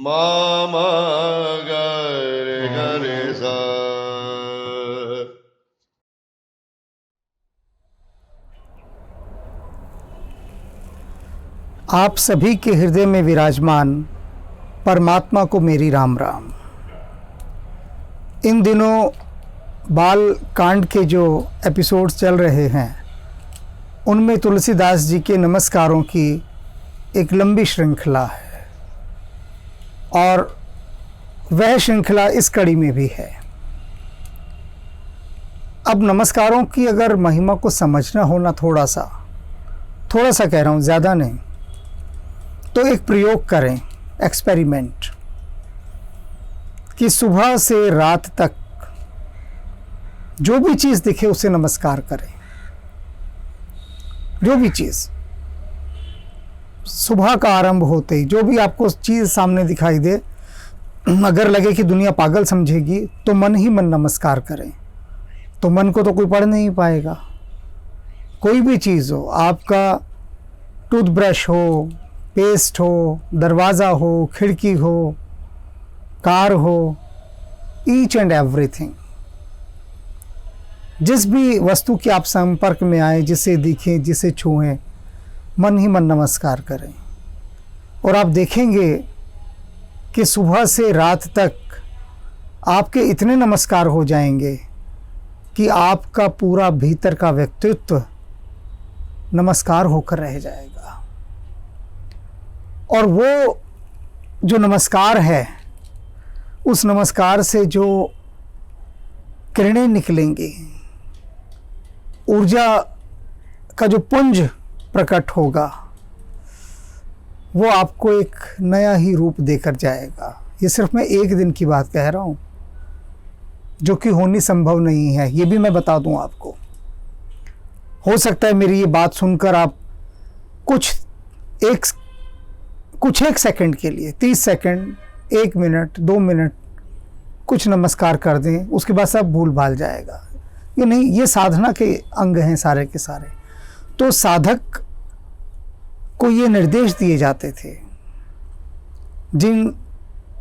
मा मा गा रे गा रे सा। आप सभी के हृदय में विराजमान परमात्मा को मेरी राम राम। इन दिनों बाल कांड के जो एपिसोड्स चल रहे हैं उनमें तुलसीदास जी के नमस्कारों की एक लंबी श्रृंखला है और वह श्रृंखला इस कड़ी में भी है। अब नमस्कारों की अगर महिमा को समझना होना थोड़ा सा कह रहा हूँ, ज़्यादा नहीं, तो एक प्रयोग करें, एक्सपेरिमेंट, कि सुबह से रात तक जो भी चीज़ दिखे उसे नमस्कार करें। जो भी चीज़ सुबह का आरंभ होते ही जो भी आपको चीज़ सामने दिखाई दे, अगर लगे कि दुनिया पागल समझेगी तो मन ही मन नमस्कार करें। तो मन को तो कोई पढ़ नहीं पाएगा। कोई भी चीज़ हो, आपका टूथब्रश हो, पेस्ट हो, दरवाज़ा हो, खिड़की हो, कार हो, ईच एंड एवरीथिंग, जिस भी वस्तु के आप संपर्क में आए, जिसे दिखें, जिसे छुएं, मन ही मन नमस्कार करें। और आप देखेंगे कि सुबह से रात तक आपके इतने नमस्कार हो जाएंगे कि आपका पूरा भीतर का व्यक्तित्व नमस्कार होकर रह जाएगा। और वो जो नमस्कार है, उस नमस्कार से जो किरणें निकलेंगी, ऊर्जा का जो पुंज प्रकट होगा, वो आपको एक नया ही रूप देकर जाएगा। ये सिर्फ मैं एक दिन की बात कह रहा हूँ, जो कि होनी संभव नहीं है। ये भी मैं बता दूँ आपको। हो सकता है मेरी ये बात सुनकर आप कुछ एक सेकंड के लिए, 30 सेकंड, 1 मिनट, 2 मिनट कुछ नमस्कार कर दें, उसके बाद सब भूल भाल जाएगा। ये नहीं, ये साधना के अंग हैं सारे के सारे। तो साधक को ये निर्देश दिए जाते थे। जिन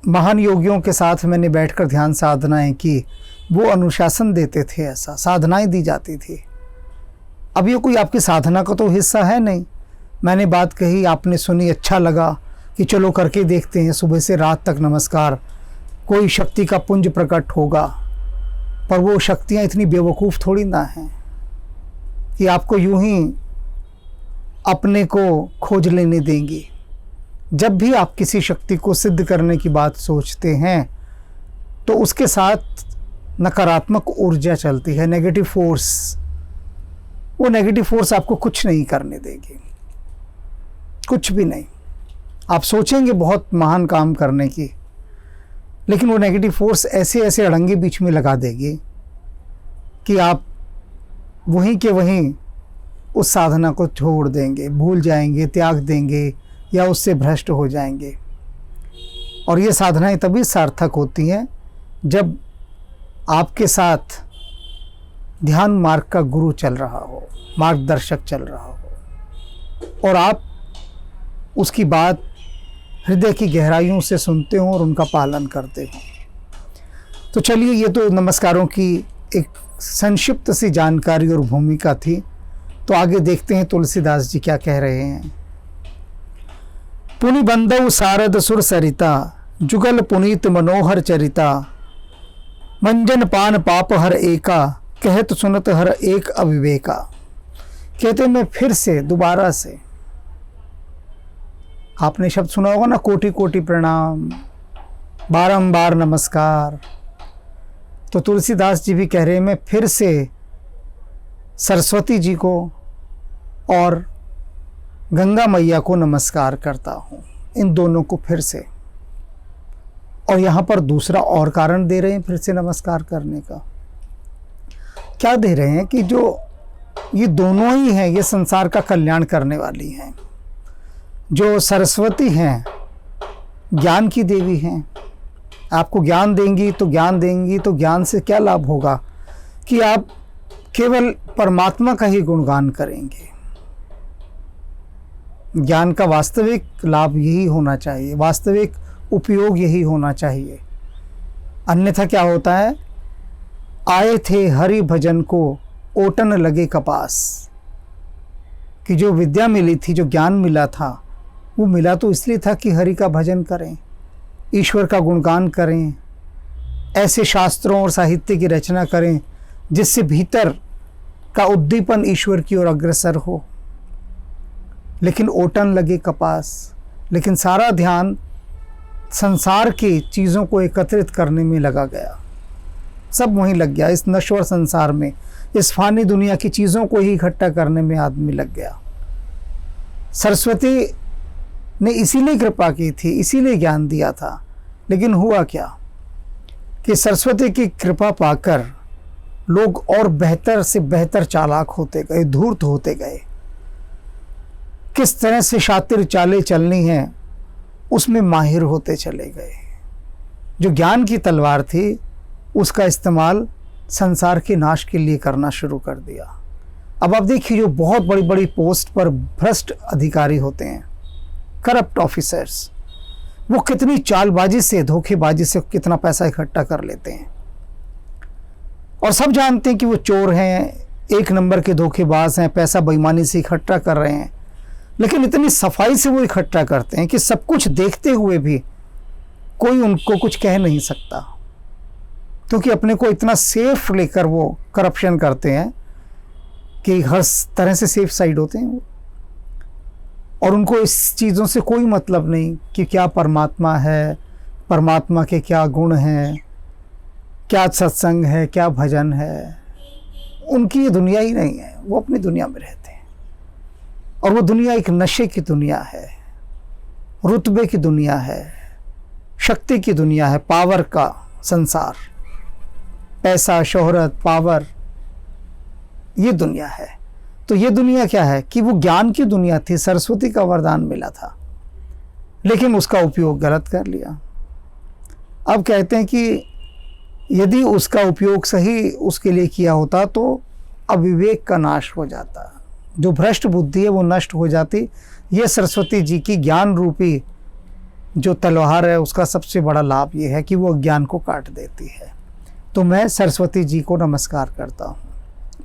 महान योगियों के साथ मैंने बैठकर ध्यान साधनाएं की, वो अनुशासन देते थे, ऐसा साधनाएं दी जाती थी। अब ये कोई आपकी साधना का तो हिस्सा है नहीं। मैंने बात कही, आपने सुनी, अच्छा लगा कि चलो करके देखते हैं, सुबह से रात तक नमस्कार, कोई शक्ति का पुंज प्रकट होगा। पर वो शक्तियाँ इतनी बेवकूफ़ थोड़ी ना हैं कि आपको यूं ही अपने को खोज लेने देंगी। जब भी आप किसी शक्ति को सिद्ध करने की बात सोचते हैं तो उसके साथ नकारात्मक ऊर्जा चलती है, नेगेटिव फोर्स। वो नेगेटिव फोर्स आपको कुछ नहीं करने देगी, कुछ भी नहीं। आप सोचेंगे बहुत महान काम करने की, लेकिन वो नेगेटिव फोर्स ऐसे ऐसे अड़ंगे बीच में लगा देगी कि आप वहीं के वहीं उस साधना को छोड़ देंगे, भूल जाएंगे, त्याग देंगे या उससे भ्रष्ट हो जाएंगे। और ये साधनाएं तभी सार्थक होती हैं जब आपके साथ ध्यान मार्ग का गुरु चल रहा हो, मार्गदर्शक चल रहा हो, और आप उसकी बात हृदय की गहराइयों से सुनते हो और उनका पालन करते हो। तो चलिए, ये तो नमस्कारों की एक संक्षिप्त सी जानकारी और भूमिका थी। तो आगे देखते हैं तुलसीदास जी क्या कह रहे हैं। पुनि बंदौ सारद सुर सरिता, जुगल पुनीत मनोहर चरिता, मंजन पान पाप हर एका, कहत सुनत हर एक अविवेका। कहते मैं फिर से दोबारा से, आपने शब्द सुना होगा ना, कोटि कोटि प्रणाम, बारंबार नमस्कार। तो तुलसीदास जी भी कह रहे हैं मैं फिर से सरस्वती जी को और गंगा मैया को नमस्कार करता हूँ, इन दोनों को फिर से। और यहाँ पर दूसरा और कारण दे रहे हैं फिर से नमस्कार करने का। क्या दे रहे हैं कि जो ये दोनों ही हैं, ये संसार का कल्याण करने वाली हैं। जो सरस्वती हैं, ज्ञान की देवी हैं, आपको ज्ञान देंगी तो ज्ञान से क्या लाभ होगा कि आप केवल परमात्मा का ही गुणगान करेंगे। ज्ञान का वास्तविक लाभ यही होना चाहिए, वास्तविक उपयोग यही होना चाहिए। अन्यथा क्या होता है, आए थे हरि भजन को ओटन लगे कपास, कि जो विद्या मिली थी, जो ज्ञान मिला था, वो मिला तो इसलिए था कि हरि का भजन करें, ईश्वर का गुणगान करें, ऐसे शास्त्रों और साहित्य की रचना करें जिससे भीतर का उद्दीपन ईश्वर की ओर अग्रसर हो। लेकिन ओटन लगे कपास, लेकिन सारा ध्यान संसार की चीज़ों को एकत्रित करने में लगा गया, सब वहीं लग गया। इस नश्वर संसार में, इस फानी दुनिया की चीज़ों को ही इकट्ठा करने में आदमी लग गया। सरस्वती ने इसीलिए कृपा की थी, इसीलिए ज्ञान दिया था। लेकिन हुआ क्या कि सरस्वती की कृपा पाकर लोग और बेहतर से बेहतर चालाक होते गए, धूर्त होते गए। किस तरह से शातिर चालें चलनी हैं उसमें माहिर होते चले गए। जो ज्ञान की तलवार थी उसका इस्तेमाल संसार के नाश के लिए करना शुरू कर दिया। अब आप देखिए, जो बहुत बड़ी बड़ी पोस्ट पर भ्रष्ट अधिकारी होते हैं, करप्ट ऑफिसर्स, वो कितनी चालबाजी से, धोखेबाजी से कितना पैसा इकट्ठा कर लेते हैं। और सब जानते हैं कि वो चोर हैं, एक नंबर के धोखेबाज हैं, पैसा बेईमानी से इकट्ठा कर रहे हैं। लेकिन इतनी सफाई से वो इकट्ठा करते हैं कि सब कुछ देखते हुए भी कोई उनको कुछ कह नहीं सकता, क्योंकि अपने को इतना सेफ लेकर वो करप्शन करते हैं कि हर तरह से सेफ साइड होते हैं वो। और उनको इस चीज़ों से कोई मतलब नहीं कि क्या परमात्मा है, परमात्मा के क्या गुण हैं, क्या सत्संग है, क्या भजन है। उनकी ये दुनिया ही नहीं है, वो अपनी दुनिया में रहते हैं। और वो दुनिया एक नशे की दुनिया है, रुतबे की दुनिया है, शक्ति की दुनिया है, पावर का संसार, पैसा, शोहरत, पावर, ये दुनिया है। तो ये दुनिया क्या है कि वो ज्ञान की दुनिया थी, सरस्वती का वरदान मिला था, लेकिन उसका उपयोग गलत कर लिया। अब कहते हैं कि यदि उसका उपयोग सही उसके लिए किया होता तो अविवेक का नाश हो जाता, जो भ्रष्ट बुद्धि है वो नष्ट हो जाती। ये सरस्वती जी की ज्ञान रूपी जो तलवार है उसका सबसे बड़ा लाभ ये है कि वो ज्ञान को काट देती है। तो मैं सरस्वती जी को नमस्कार करता हूँ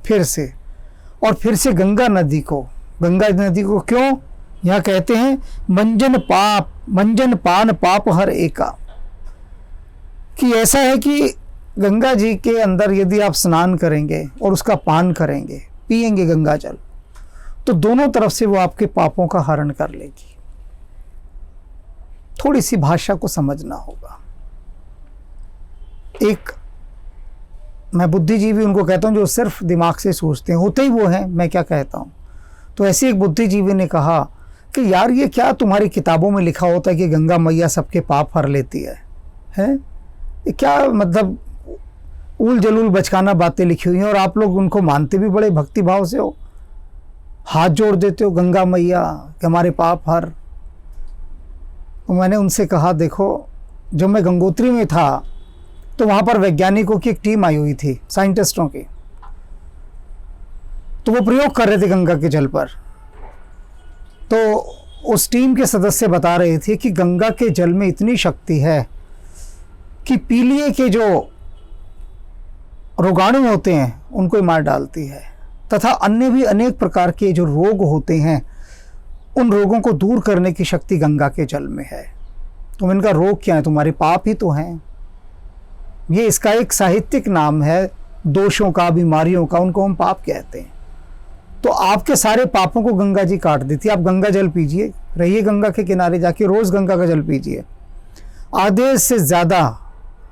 फिर से, और फिर से गंगा नदी को क्यों यहाँ कहते हैं मंजन पान पाप हर एका, कि ऐसा है कि गंगा जी के अंदर यदि आप स्नान करेंगे और उसका पान करेंगे, पिएंगे गंगा जल, तो दोनों तरफ से वो आपके पापों का हरण कर लेगी। थोड़ी सी भाषा को समझना होगा। एक मैं बुद्धिजीवी उनको कहता हूं जो सिर्फ दिमाग से सोचते हैं, होते ही वो हैं, मैं क्या कहता हूं। तो ऐसे एक बुद्धिजीवी ने कहा कि यार ये क्या तुम्हारी किताबों में लिखा होता है कि गंगा मैया सबके पाप हर लेती है, हैं? ये क्या मतलब उल जलूल बचकाना बातें लिखी हुई हैं, और आप लोग उनको मानते भी बड़े भक्ति भाव से हो, हाथ जोड़ देते हो गंगा मैया कि हमारे पाप हर। तो मैंने उनसे कहा, देखो जब मैं गंगोत्री में था तो वहाँ पर वैज्ञानिकों की एक टीम आई हुई थी, साइंटिस्टों की, तो वो प्रयोग कर रहे थे गंगा के जल पर। तो उस टीम के सदस्य बता रहे थे कि गंगा के जल में इतनी शक्ति है कि पीलिए के जो रोगाणु होते हैं उनको ही मार डालती है, तथा अन्य भी अनेक प्रकार के जो रोग होते हैं उन रोगों को दूर करने की शक्ति गंगा के जल में है। तो इनका रोग क्या है? तुम्हारे पाप ही तो हैं। ये इसका एक साहित्यिक नाम है, दोषों का, बीमारियों का, उनको हम पाप कहते हैं। तो आपके सारे पापों को गंगा जी काट देती है। आप गंगा जल पीजिए, रहिए गंगा के किनारे जाके, रोज़ गंगा का जल पीजिए, आधे से ज़्यादा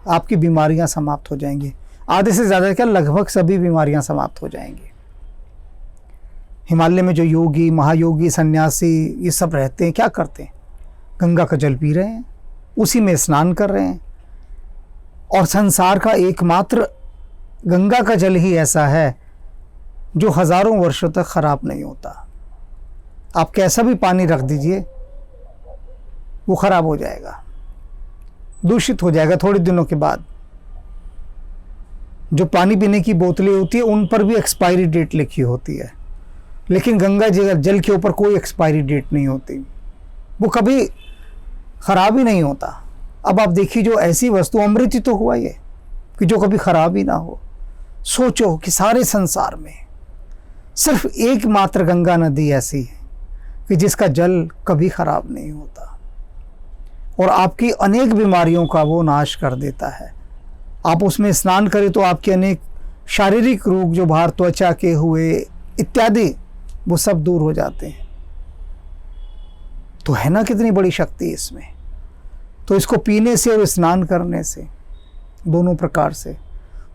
आपकी बीमारियां समाप्त हो जाएंगी। आधे से ज़्यादा क्या, लगभग सभी बीमारियां समाप्त हो जाएंगी। हिमालय में जो योगी, महायोगी, सन्यासी ये सब रहते हैं, क्या करते हैं? गंगा का जल पी रहे हैं, उसी में स्नान कर रहे हैं। और संसार का एकमात्र गंगा का जल ही ऐसा है जो हज़ारों वर्षों तक ख़राब नहीं होता। आप कैसा भी पानी रख दीजिए वो ख़राब हो जाएगा, दूषित हो जाएगा थोड़े दिनों के बाद। जो पानी पीने की बोतलें होती है उन पर भी एक्सपायरी डेट लिखी होती है, लेकिन गंगा जल के ऊपर कोई एक्सपायरी डेट नहीं होती, वो कभी ख़राब ही नहीं होता। अब आप देखिए, जो ऐसी वस्तु, अमृत ही तो हुआ ये, कि जो कभी खराब ही ना हो। सोचो कि सारे संसार में सिर्फ एकमात्र गंगा नदी ऐसी है कि जिसका जल कभी खराब नहीं होता और आपकी अनेक बीमारियों का वो नाश कर देता है। आप उसमें स्नान करें तो आपके अनेक शारीरिक रोग जो बाहर त्वचा के हुए इत्यादि, वो सब दूर हो जाते हैं। तो है ना कितनी बड़ी शक्ति इसमें। तो इसको पीने से और स्नान करने से, दोनों प्रकार से,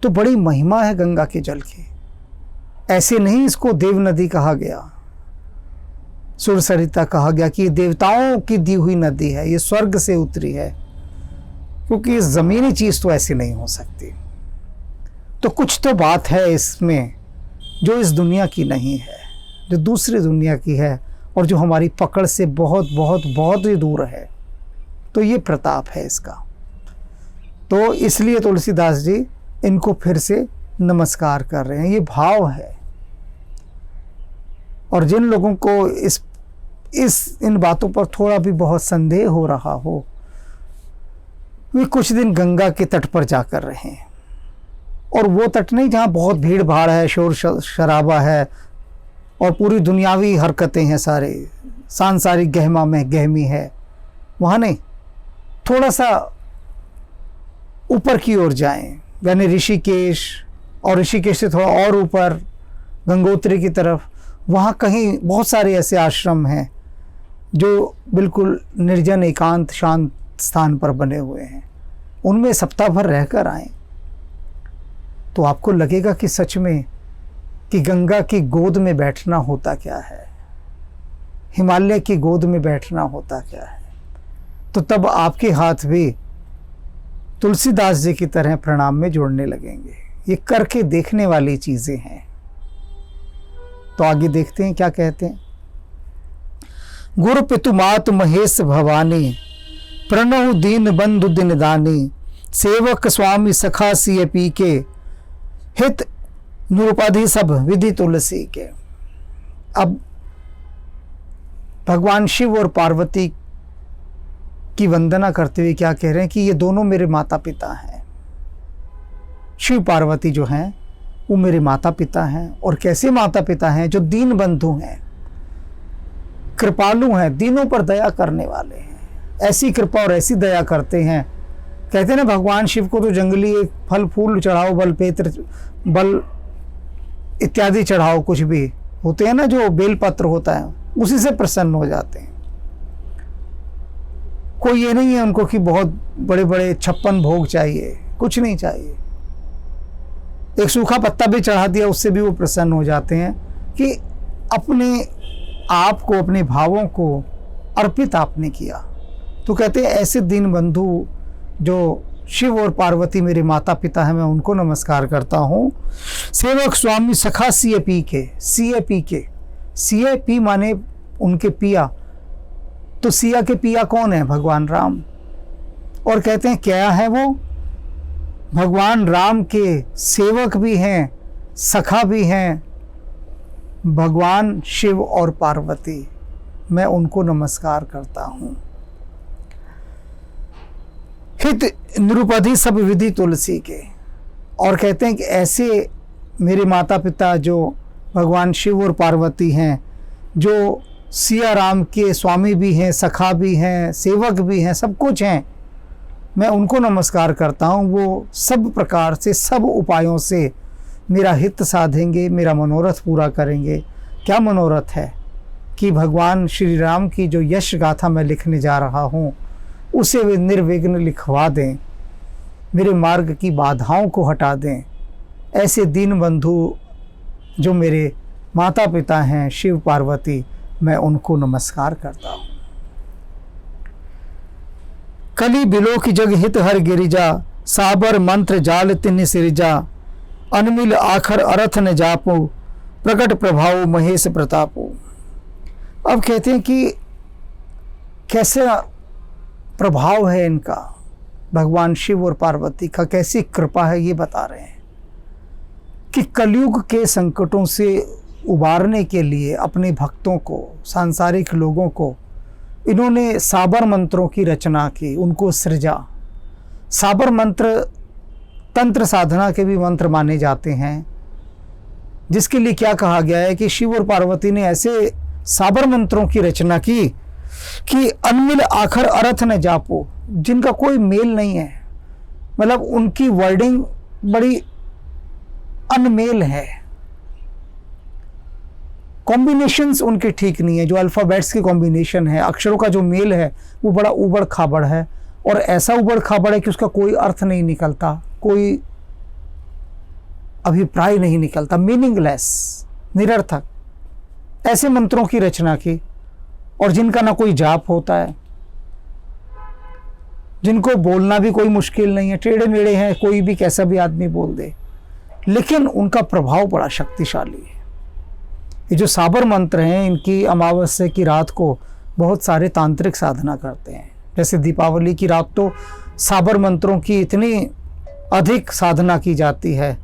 तो बड़ी महिमा है गंगा के जल की। ऐसे नहीं इसको देव नदी कहा गया, सुरसरिता कहा गया कि देवताओं की दी हुई नदी है, ये स्वर्ग से उतरी है, क्योंकि इस जमीनी चीज तो ऐसी नहीं हो सकती। तो कुछ तो बात है इसमें जो इस दुनिया की नहीं है, जो दूसरी दुनिया की है और जो हमारी पकड़ से बहुत बहुत बहुत ही दूर है। तो ये प्रताप है इसका। तो इसलिए तुलसीदास जी इनको फिर से नमस्कार कर रहे हैं, ये भाव है। और जिन लोगों को इन बातों पर थोड़ा भी बहुत संदेह हो रहा हो, वे कुछ दिन गंगा के तट पर जाकर रहें। और वो तट नहीं जहाँ बहुत भीड़ भाड़ है, शोर शराबा है और पूरी दुनियावी हरकतें हैं, सारे सांसारिक गहमा में गहमी है, वहाँ नहीं। थोड़ा सा ऊपर की ओर जाएं, यानी ऋषिकेश, और ऋषिकेश से थोड़ा और ऊपर गंगोत्री की तरफ। वहाँ कहीं बहुत सारे ऐसे आश्रम हैं जो बिल्कुल निर्जन, एकांत, शांत स्थान पर बने हुए हैं। उनमें सप्ताह भर रहकर आएं तो आपको लगेगा कि सच में कि गंगा की गोद में बैठना होता क्या है, हिमालय की गोद में बैठना होता क्या है। तो तब आपके हाथ भी तुलसीदास जी की तरह प्रणाम में जोड़ने लगेंगे। ये करके देखने वाली चीजें हैं। तो आगे देखते हैं क्या कहते हैं। गुरु पितु मातु महेश भवानी, प्रणहु दीन बंधु दिन दानी, सेवक स्वामी सखा सिय पी के, हित निरुपाधि सब विधि तुलसी के। अब भगवान शिव और पार्वती की वंदना करते हुए क्या कह रहे हैं कि ये दोनों मेरे माता पिता हैं। शिव पार्वती जो हैं वो मेरे माता पिता हैं। और कैसे माता पिता हैं? जो दीन बंधु हैं, कृपालु हैं, दीनों पर दया करने वाले हैं। ऐसी कृपा और ऐसी दया करते हैं। कहते हैं ना, भगवान शिव को तो जंगली एक फल फूल चढ़ाओ, बल पेत्र, बल इत्यादि चढ़ाओ, कुछ भी होते हैं ना जो बेलपत्र होता है, उसी से प्रसन्न हो जाते हैं। कोई ये नहीं है उनको कि बहुत बड़े बड़े 56 भोग चाहिए, कुछ नहीं चाहिए। एक सूखा पत्ता भी चढ़ा दिया, उससे भी वो प्रसन्न हो जाते हैं कि अपने आप को, अपने भावों को अर्पित आपने किया। तो कहते हैं ऐसे दीन बंधु जो शिव और पार्वती मेरे माता पिता हैं, मैं उनको नमस्कार करता हूँ। सेवक स्वामी सखा सिय पी के, सिय पी के, सिय पी माने उनके पिया। तो सिया के पिया कौन है? भगवान राम। और कहते हैं क्या है वो? भगवान राम के सेवक भी हैं, सखा भी हैं, भगवान शिव और पार्वती। मैं उनको नमस्कार करता हूँ। हित निरुपधि सब विधि तुलसी के। और कहते हैं कि ऐसे मेरे माता पिता जो भगवान शिव और पार्वती हैं, जो सिया राम के स्वामी भी हैं, सखा भी हैं, सेवक भी हैं, सब कुछ हैं, मैं उनको नमस्कार करता हूँ। वो सब प्रकार से, सब उपायों से मेरा हित साधेंगे, मेरा मनोरथ पूरा करेंगे। क्या मनोरथ है? कि भगवान श्री राम की जो यश गाथा मैं लिखने जा रहा हूँ, उसे वे निर्विघ्न लिखवा दें, मेरे मार्ग की बाधाओं को हटा दें। ऐसे दीन बंधु जो मेरे माता पिता हैं, शिव पार्वती, मैं उनको नमस्कार करता हूँ। कली बिलो की जग हित हर गिरिजा, साबर मंत्र जाल तिन सिरिजा, अनमिल आखर अरथ न जापो, प्रकट प्रभाव महेश प्रतापो। अब कहते हैं कि कैसा प्रभाव है इनका, भगवान शिव और पार्वती का कैसी कृपा है, ये बता रहे हैं कि कलयुग के संकटों से उबारने के लिए अपने भक्तों को, सांसारिक लोगों को, इन्होंने साबर मंत्रों की रचना की, उनको सृजा। साबर मंत्र तंत्र साधना के भी मंत्र माने जाते हैं, जिसके लिए क्या कहा गया है कि शिव और पार्वती ने ऐसे साबर मंत्रों की रचना की कि अनमिल आखर अर्थ न जापो, जिनका कोई मेल नहीं है। मतलब उनकी वर्डिंग बड़ी अनमेल है, कॉम्बिनेशंस उनके ठीक नहीं है। जो अल्फ़ाबेट्स की कॉम्बिनेशन है, अक्षरों का जो मेल है, वो बड़ा उबड़ खाबड़ है, और ऐसा उबड़ खाबड़ है कि उसका कोई अर्थ नहीं निकलता, कोई अभिप्राय नहीं निकलता, मीनिंगलेस, निरर्थक। ऐसे मंत्रों की रचना की, और जिनका ना कोई जाप होता है, जिनको बोलना भी कोई मुश्किल नहीं है, टेढ़े मेढ़े हैं, कोई भी कैसा भी आदमी बोल दे, लेकिन उनका प्रभाव बड़ा शक्तिशाली है। ये जो साबर मंत्र हैं, इनकी अमावस्या की रात को बहुत सारे तांत्रिक साधना करते हैं। जैसे दीपावली की रात तो साबर मंत्रों की इतनी अधिक साधना की जाती है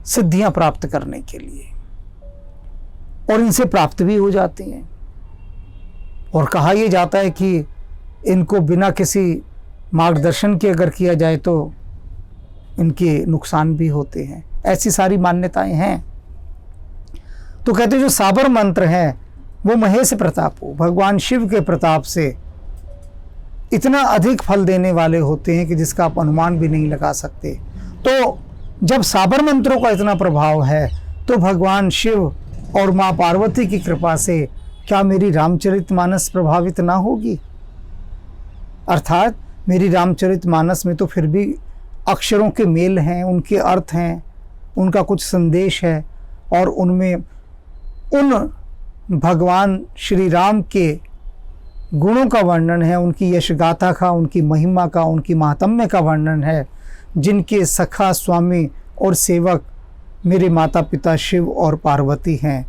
सिद्धियां प्राप्त करने के लिए, और इनसे प्राप्त भी हो जाती हैं। और कहा यह जाता है कि इनको बिना किसी मार्गदर्शन के अगर किया जाए तो इनके नुकसान भी होते हैं। ऐसी सारी मान्यताएं हैं। तो कहते हैं जो साबर मंत्र हैं वो महेश प्रताप हो, भगवान शिव के प्रताप से इतना अधिक फल देने वाले होते हैं कि जिसका आप अनुमान भी नहीं लगा सकते। तो जब साबर मंत्रों का इतना प्रभाव है, तो भगवान शिव और माँ पार्वती की कृपा से क्या मेरी रामचरितमानस प्रभावित ना होगी? अर्थात मेरी रामचरितमानस में तो फिर भी अक्षरों के मेल हैं, उनके अर्थ हैं, उनका कुछ संदेश है, और उनमें उन भगवान श्री राम के गुणों का वर्णन है, उनकी यशगाथा का, उनकी महिमा का, उनकी महात्म्य का वर्णन है, जिनके सखा, स्वामी और सेवक मेरे माता पिता शिव और पार्वती हैं।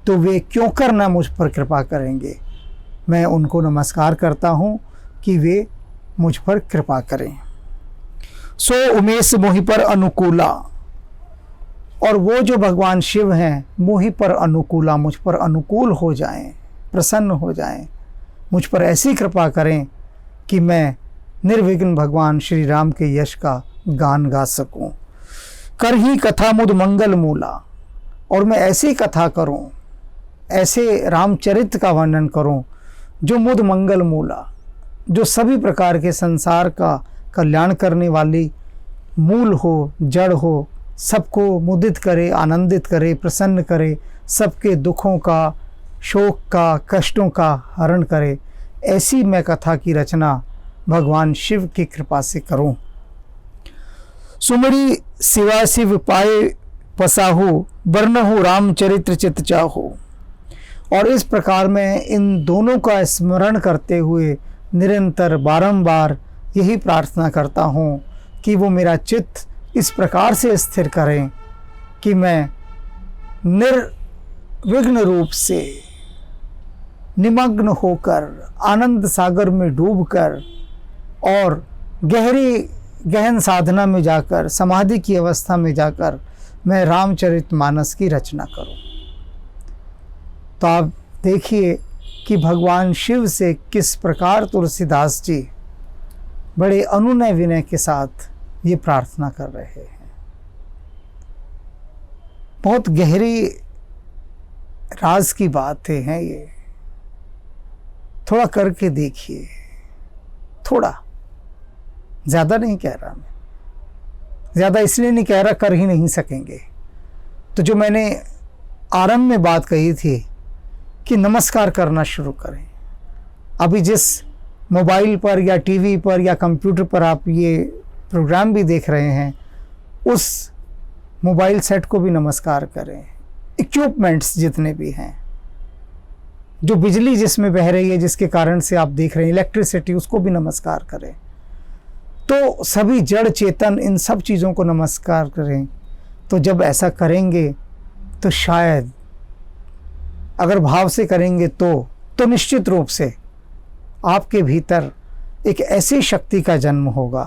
तो वे क्यों कर ना मुझ पर कृपा करेंगे। मैं उनको नमस्कार करता हूँ कि वे मुझ पर कृपा करें। सो उमेश मोहि पर अनुकूला, और वो जो भगवान शिव हैं मोहि पर अनुकूला, मुझ पर अनुकूल हो जाएं, प्रसन्न हो जाएं, मुझ पर ऐसी कृपा करें कि मैं निर्विघ्न भगवान श्री राम के यश का गान गा सकूं। कर ही कथा मुद मंगल मूला, और मैं ऐसी कथा करूं, ऐसे रामचरित का वर्णन करूं जो मुद मंगल मूला, जो सभी प्रकार के संसार का कल्याण करने वाली मूल हो, जड़ हो, सबको मुदित करे, आनंदित करे, प्रसन्न करे, सबके दुखों का, शोक का, कष्टों का हरण करे। ऐसी मैं कथा की रचना भगवान शिव की कृपा से करूं। सुमरी सिवा शिव पाए पसाहु, बरनहु रामचरित्र चित चाहु। और इस प्रकार मैं इन दोनों का स्मरण करते हुए निरंतर बारंबार यही प्रार्थना करता हूँ कि वो मेरा चित्त इस प्रकार से स्थिर करें कि मैं निर्विघ्न रूप से निमग्न होकर, आनंद सागर में डूबकर और गहन साधना में जाकर, समाधि की अवस्था में जाकर मैं रामचरितमानस की रचना करूं। तो आप देखिए कि भगवान शिव से किस प्रकार तुलसीदास जी बड़े अनुनय विनय के साथ ये प्रार्थना कर रहे हैं। बहुत गहरी राज की बातें हैं ये। थोड़ा करके देखिए, थोड़ा, ज़्यादा नहीं कह रहा मैं, ज़्यादा इसलिए नहीं कह रहा कर ही नहीं सकेंगे। तो जो मैंने आरंभ में बात कही थी कि नमस्कार करना शुरू करें। अभी जिस मोबाइल पर या टीवी पर या कंप्यूटर पर आप ये प्रोग्राम भी देख रहे हैं, उस मोबाइल सेट को भी नमस्कार करें। इक्विपमेंट्स जितने भी हैं, जो बिजली जिसमें बह रही है, जिसके कारण से आप देख रहे हैं, इलेक्ट्रिसिटी, उसको भी नमस्कार करें। तो सभी जड़ चेतन, इन सब चीज़ों को नमस्कार करें। तो जब ऐसा करेंगे तो शायद, अगर भाव से करेंगे तो निश्चित रूप से आपके भीतर एक ऐसी शक्ति का जन्म होगा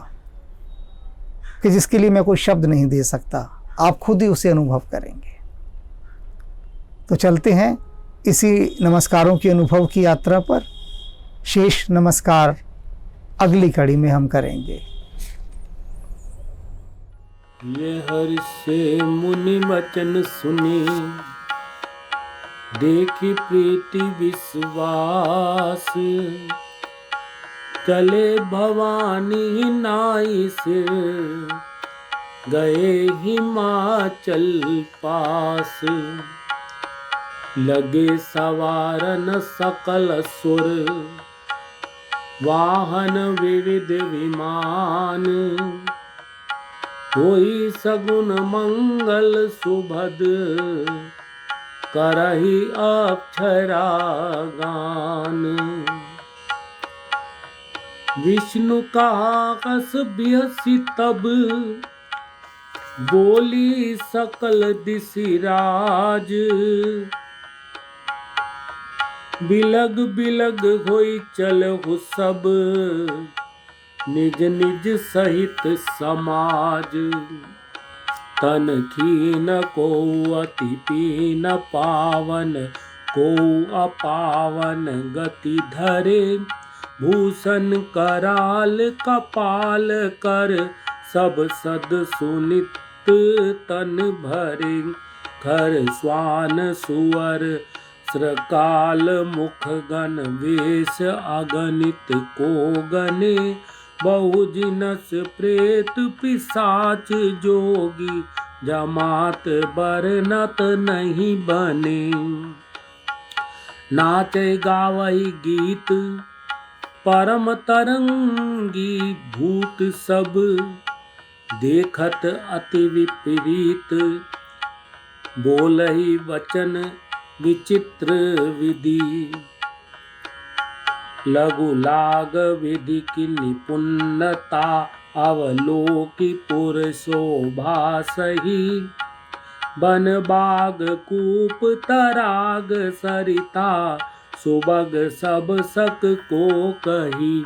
कि जिसके लिए मैं कोई शब्द नहीं दे सकता, आप खुद ही उसे अनुभव करेंगे। तो चलते हैं इसी नमस्कारों की अनुभव की यात्रा पर। शेष नमस्कार अगली कड़ी में हम करेंगे। ये हर्षे मुनि वचन सुनी, देखी प्रीति विश्वास, चले भवानी नाई से, गए हिमाचल पास। लगे सवारन सकल सुर, वाहन विविध विमान, होई सगुन मंगल सुभद, करहि अक्षरा गान। विष्णु का कस बिहसी तब, बोली सकल दिशिराज, बिलग बिलग होई चलहु सब, निज निज सहित समाज। तन खीन को अति पीन पावन, को अपावन गति धरे, भूषण कराल कपाल कर, सब सद सुनित तन भरे। खर स्वान सुअर श्रकाल मुख गण, वेश अगणित को गने, बहु जिनस प्रेत पिशाच जोगी, जमात बरनत नहीं बने। नाचे गावई गीत परम तरंगी, भूत सब देखत अति विपरीत, बोलहि वचन विचित्र विधि। लघु लाग विधि की निपुणता, अवलोकी पुर शोभा सही। बन बाग कूप तराग सरिता, सुबग सब सक को कही।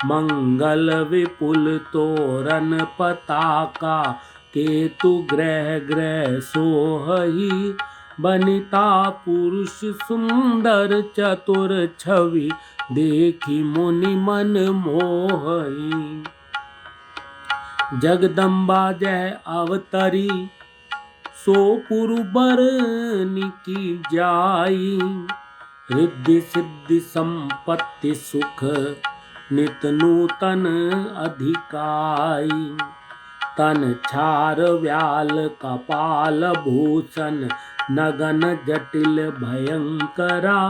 मंगल विपुल तोरण पताका, केतु ग्रह ग्रह सोहही। बनिता पुरुष सुंदर चतुर छवि, देखी मुनि मन मोहई। जगदम्बा जय अवतरी, सो पुरबर की जाई। रिद्धि सिद्धि संपत्ति सुख, नित नूतन अधिकाई। तन छार व्याल कपाल भूषण, नगन जटिल भयंकरा।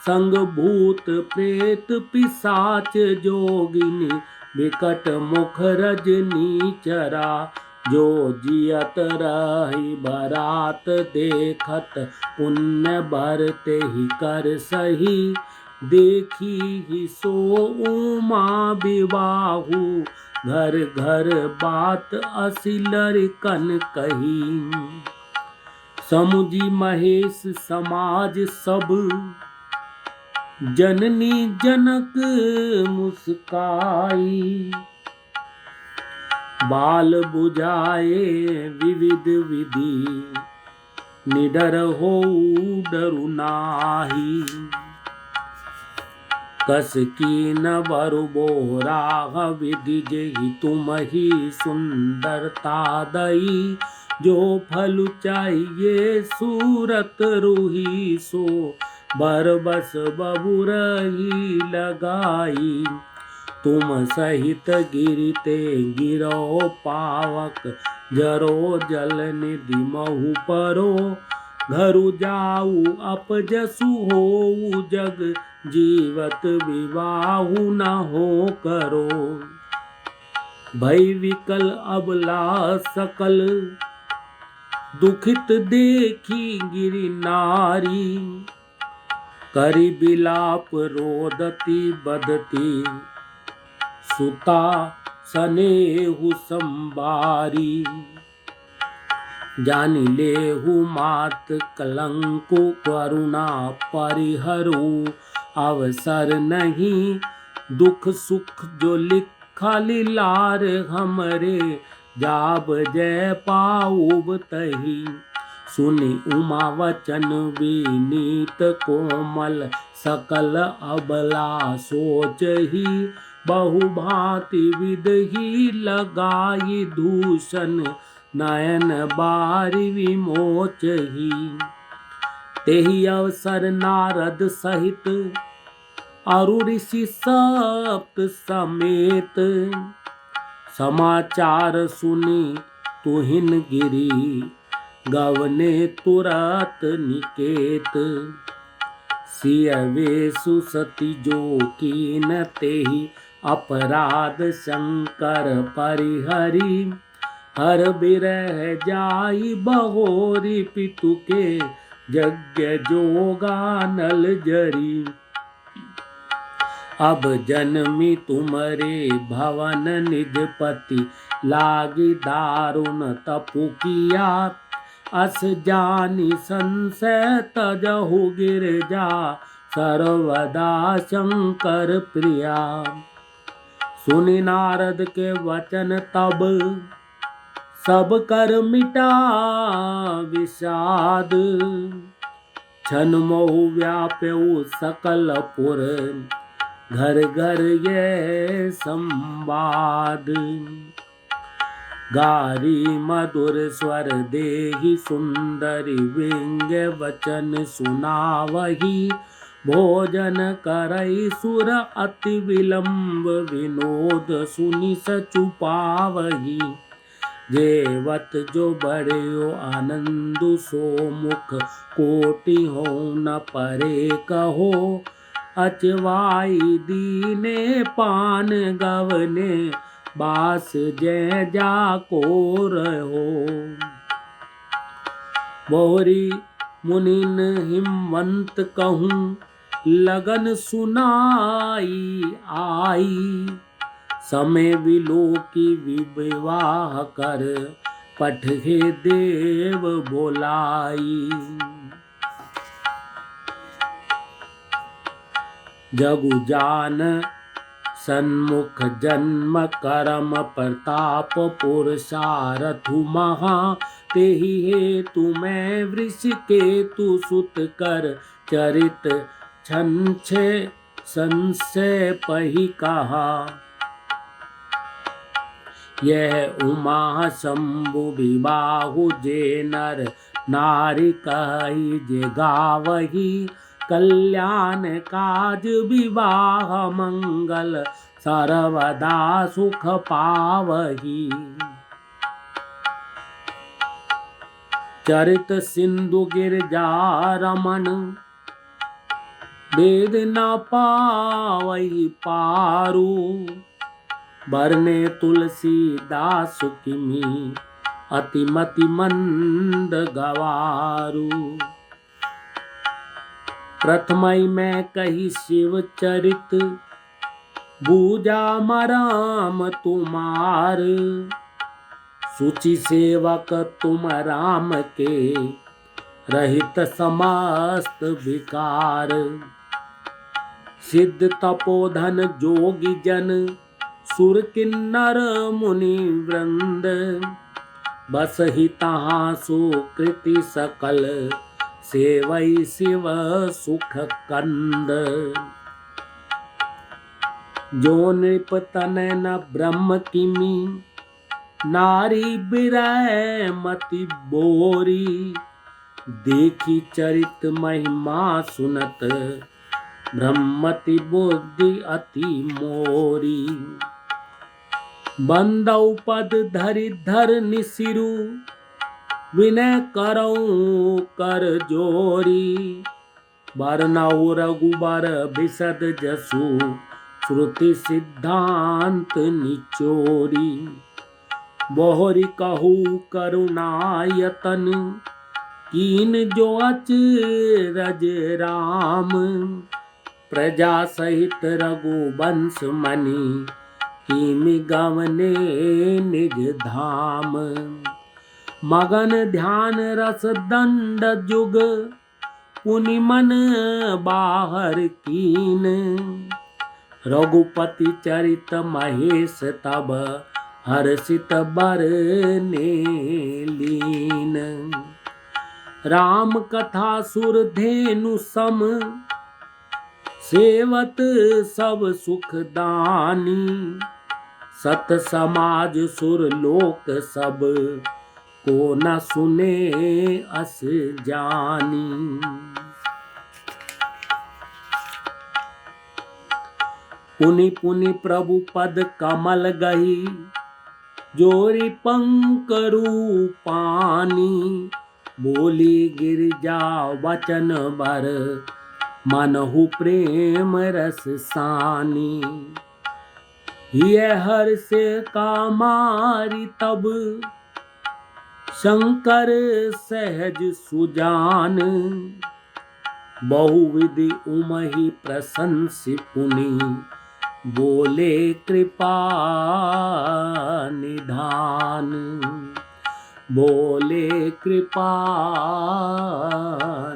संग भूत प्रेत पिशाच जोगिनी, विकट मुख रजनी चरा। जो जियत रही बरात देखत, पुण्य भरते ही कर सही। देखी ही सो उमा विवाहु, घर घर बात असी लड़कन कही। समुझी महेश समाज सब, जननी जनक मुस्काई। बाल बुझाए विविध विधि, निडर हो डरु नाही। कस की न बरु बोरा विधि, जेहि तुम ही सुंदरता दई। जो फल चाहिए सूरत रूही, सो बरबस बबुरही लगाई। तुम सहित गिरते गिरो पावक, जरो जल निधि महु परो। घरु जाऊ अपजसु होऊ, जग जीवत विवाहु न हो करो। भई विकल अबला सकल, दुखित देखी गिरि नारी। करि बिलाप रोदती बदती, सुता सनेहु संबारी। जानि लेहु मात कलंको, करुणा परिहरु अवसर नहीं। दुख सुख जो लिखा लीलार हमरे, जाब जय पाऊब तही। सुनि उमा वचन विनीत कोमल, सकल अबला सोचही। बहु भांति विधि लगाई दूषण, नयन बारी विमोचही। तेहि अवसर नारद सहित अरु ऋषि सप्त समेत, समाचार सुनी तुहिन गिरी गवने तुरत निकेत। सियवे सुसति जो कीन तेहि अपराध शंकर परिहरी। हर बिरह जाई बहोरी पितु के यज्ञ जोगा नल जरी। अब जन्मी तुमरे भवन निज पति लागी दारुण तपु किया। अस जानी संशय तजहु गिरजा सर्वदा शंकर प्रिया। सुनि नारद के वचन तब सब कर मिटा विषाद। छन मोहु व्याप्यु सकल पुर घर घर ये संवाद। गारी मधुर स्वर देहि सुंदरी व्यंग्य वचन सुनावही। भोजन करई सुर अति विलंब विनोद सुनि सचुपावही। जेवत जो बड़े आनंदु सो मुख कोटि हो न परे कहो। अचवाई दीने पान गवने बास जय जाको रहो। बोहरी मुनिन हिमवंत कहूँ लगन सुनाई आई। समय विलो की विवाह कर पठे देव बोलाई। जगु जान सन्मुख जन्म करम प्रताप पुरुषारथु महा। तेहि हेतु मैं वृष केतु सुत कर चरित छंछे संशय पही कहा। यह उमा शंभु विबाहु जे नर नारी कही जे गावही। कल्याण काज विवाह मंगल सर्वदा सुख पावही। चरित सिंधु गिरजा रमन वेद न पावही पारू। बरने तुलसीदास किमी अतिमति मंद गवारू। प्रथमई मैं कही शिव चरित बूझा मराम तुम्हार। सुचि सेवक तुम राम के रहित समस्त विकार। सिद्ध तपोधन जोगी जन सुर किन्नर मुनि वृंद। बस ही तहाँ सुकृति सकल सेवई शिव सुख कंद। जो नृप तनय न ब्रह्म किमी नारी बिरह मति बोरी। देखी चरित महिमा सुनत ब्रह्मति बुद्धि अति मोरी। बंदौ पद धरि धर निसिरु विनय करऊं कर जोरी। बरनऊ रघुबर बिसद जसु श्रुति सिद्धांत निचोरी। बोहरी कहू करुणायतन कीन जो अचरज राम। प्रजा सहित रघुवंश मनि कीमि गवने निज धाम। मगन ध्यान रस दंड जुग पुनि मन बाहर कीन। रघुपति चरित महेश तब हर्षित बरने लीन। राम कथा सुर धेनु सम सेवत सब सुख दानी। सत समाज सुर लोक सब को न सुने अस जानी। पुनि पुनि प्रभु पद कमल गही, जोरी पंकरू पानी। बोली गिरजा वचन बर, मनहु प्रेम रस सानी। ये हर से कामारी तब, शंकर सहज सुजान। बहुविधि उमहि प्रशंसि पुनि, बोले कृपा निधान। बोले कृपा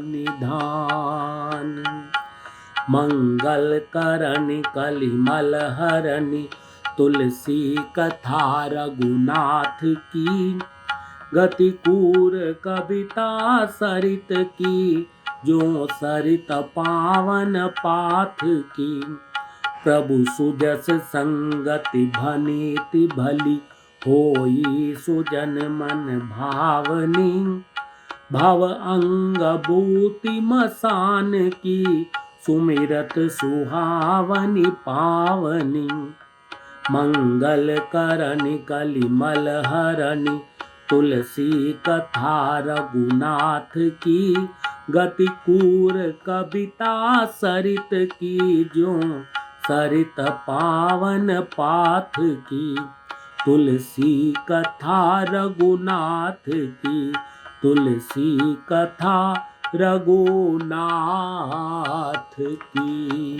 निधान। मंगल करनि कलिमल हरनि, तुलसी कथा रघुनाथ की। गति कूर कविता सरित की, जो सरित पावन पाथ की। प्रभु सुजस संगति भनीति भली, होई सुजन मन भावनी। भव अंग भूति मसान की, सुमिरत सुहावनी पावनी। मंगल करनि कलिमल हरनि, तुलसी कथा रघुनाथ की। गति कूर कविता सरित की, जो सरित पावन पाथ की। तुलसी कथा रघुनाथ की, तुलसी कथा रघुनाथ की।